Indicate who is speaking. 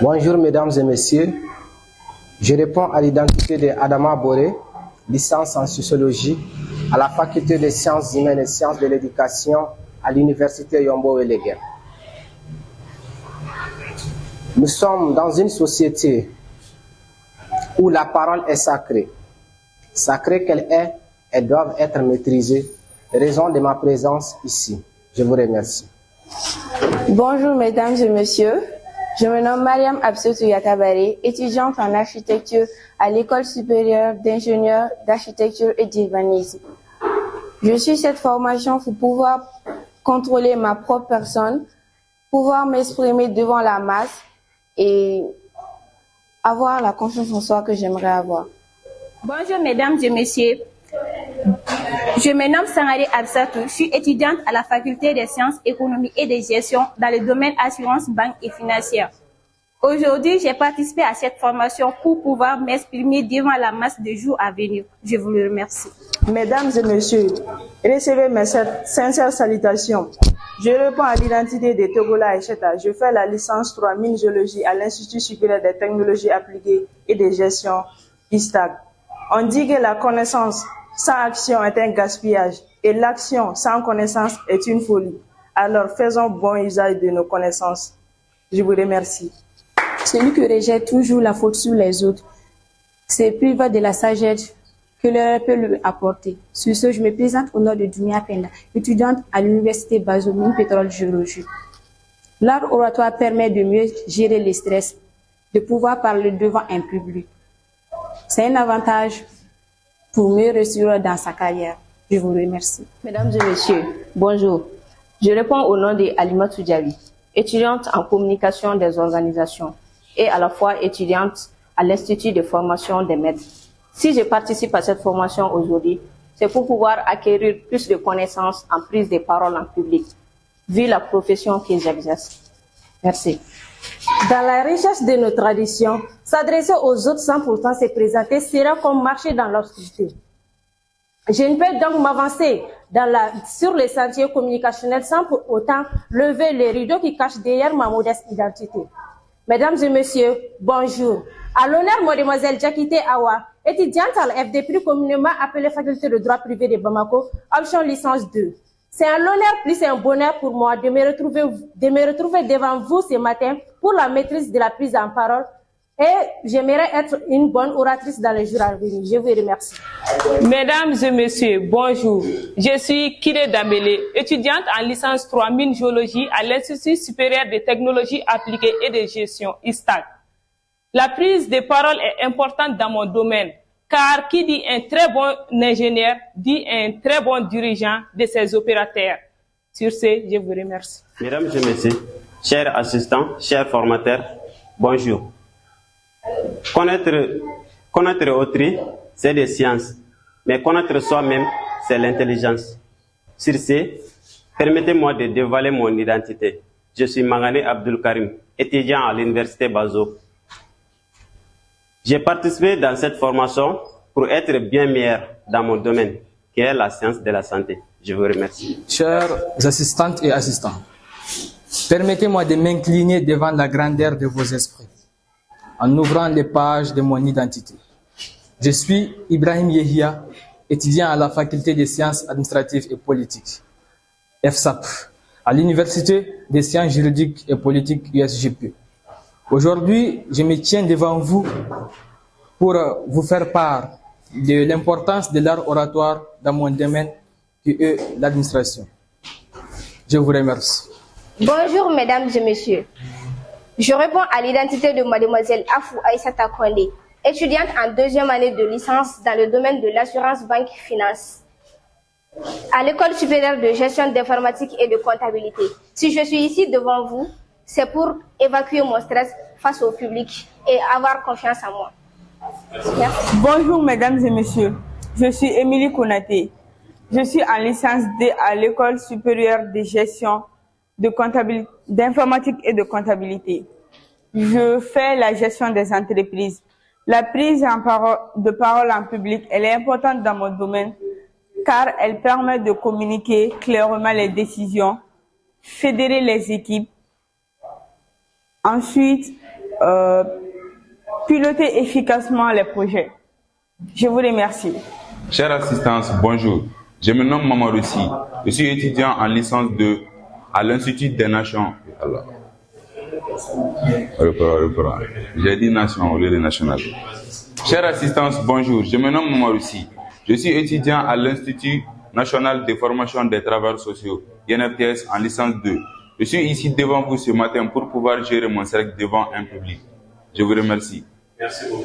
Speaker 1: Bonjour mesdames et messieurs, je réponds à l'identité de Adama Boré, licence en sociologie à la faculté des sciences humaines et sciences de l'éducation à l'université Yombo-Weleguem. Nous sommes dans une société où la parole est sacrée. Sacrée qu'elle est, elles doivent être maîtrisées. Raison de ma présence ici. Je vous remercie.
Speaker 2: Bonjour mesdames et messieurs. Je me nomme Mariam Absoutou Yatabari, étudiante en architecture à l'École supérieure d'ingénieurs d'architecture et d'urbanisme. Je suis cette formation pour pouvoir contrôler ma propre personne, pouvoir m'exprimer devant la masse et avoir la confiance en soi que j'aimerais avoir.
Speaker 3: Bonjour mesdames et messieurs. Je me nomme Sangare Absatou, je suis étudiante à la faculté des sciences économiques et de gestion dans le domaine assurance, banque et financière. Aujourd'hui, j'ai participé à cette formation pour pouvoir m'exprimer devant la masse de jours à venir. Je vous le remercie.
Speaker 4: Mesdames et messieurs, recevez mes sincères salutations. Je réponds à l'identité de Togola Echeta. Je fais la licence 3 géologie à l'Institut supérieur des technologies appliquées et de gestion, ISTAG. On dit que la connaissance sans action est un gaspillage et l'action sans connaissance est une folie. Alors faisons bon usage de nos connaissances. Je vous remercie.
Speaker 2: Celui qui rejette toujours la faute sur les autres se prive de la sagesse que l'heure peut lui apporter. Sur ce, je me présente au nom de Dumia Penda, étudiante à l'université Bazomine Pétrole Géologie. L'art oratoire permet de mieux gérer le stress, de pouvoir parler devant un public. C'est un avantage pour mieux réussir dans sa carrière. Je vous remercie.
Speaker 5: Mesdames et messieurs, bonjour. Je réponds au nom de Alima Toudjavi, étudiante en communication des organisations et à la fois étudiante à l'Institut de formation des maîtres. Si je participe à cette formation aujourd'hui, c'est pour pouvoir acquérir plus de connaissances en prise de parole en public, vu la profession que j'exerce. Merci.
Speaker 6: Dans la richesse de nos traditions, s'adresser aux autres sans pourtant se présenter sera comme marcher dans l'obscurité. Je ne peux donc m'avancer sur les sentiers communicationnels sans pour autant lever les rideaux qui cachent derrière ma modeste identité. Mesdames et messieurs, bonjour. À l'honneur, mademoiselle Jakite Awa, étudiante à l'FD, plus communément appelée faculté de droit privé de Bamako, option licence 2. C'est un honneur plus un bonheur pour moi de me retrouver devant vous ce matin pour la maîtrise de la prise en parole et j'aimerais être une bonne oratrice dans les jours à venir. Je vous remercie.
Speaker 7: Mesdames et messieurs, bonjour. Je suis Kire Dambélé, étudiante en licence 3 géologie à l'Institut supérieur de technologies appliquées et de gestion, ISTAC. La prise de parole est importante dans mon domaine, car qui dit un très bon ingénieur dit un très bon dirigeant de ses opérateurs. Sur ce, je vous remercie.
Speaker 8: Mesdames et messieurs, chers assistants, chers formateurs, bonjour. Connaître autrui, c'est des sciences, mais connaître soi-même, c'est l'intelligence. Sur ce, permettez-moi de dévoiler mon identité. Je suis Mangane Abdul Karim, étudiant à l'université Bazo. J'ai participé dans cette formation pour être bien meilleur dans mon domaine, qui est la science de la santé. Je vous remercie.
Speaker 9: Chères assistantes et assistants, permettez-moi de m'incliner devant la grandeur de vos esprits, en ouvrant les pages de mon identité. Je suis Ibrahim Yehia, étudiant à la faculté des sciences administratives et politiques, FSAP, à l'université des sciences juridiques et politiques USGP. Aujourd'hui, je me tiens devant vous pour vous faire part de l'importance de l'art oratoire dans mon domaine qui est l'administration. Je vous remercie.
Speaker 10: Bonjour mesdames et messieurs. Je réponds à l'identité de mademoiselle Afou Aïssata Kondé, étudiante en deuxième année de licence dans le domaine de l'assurance banque finance à l'École supérieure de gestion d'informatique et de comptabilité. Si je suis ici devant vous, c'est pour évacuer mon stress face au public et avoir confiance en moi. Merci.
Speaker 4: Bonjour mesdames et messieurs, je suis Émilie Konaté. Je suis en licence D à l'École supérieure de gestion d'informatique et de comptabilité. Je fais la gestion des entreprises. La prise de parole en public, elle est importante dans mon domaine car elle permet de communiquer clairement les décisions, fédérer les équipes. Ensuite, piloter efficacement les projets. Je vous remercie.
Speaker 11: Chère assistance, bonjour. Je me nomme Mamadou Sy. Je suis étudiant en licence 2 à l'Institut des Nations. J'ai dit nation au lieu de national. Chère assistance, bonjour. Je me nomme Mamadou Sy. Je suis étudiant à l'Institut national de formation des travailleurs sociaux, INFTS, en licence 2. Je suis ici devant vous ce matin pour pouvoir gérer mon cercle devant un public. Je vous remercie. Merci beaucoup.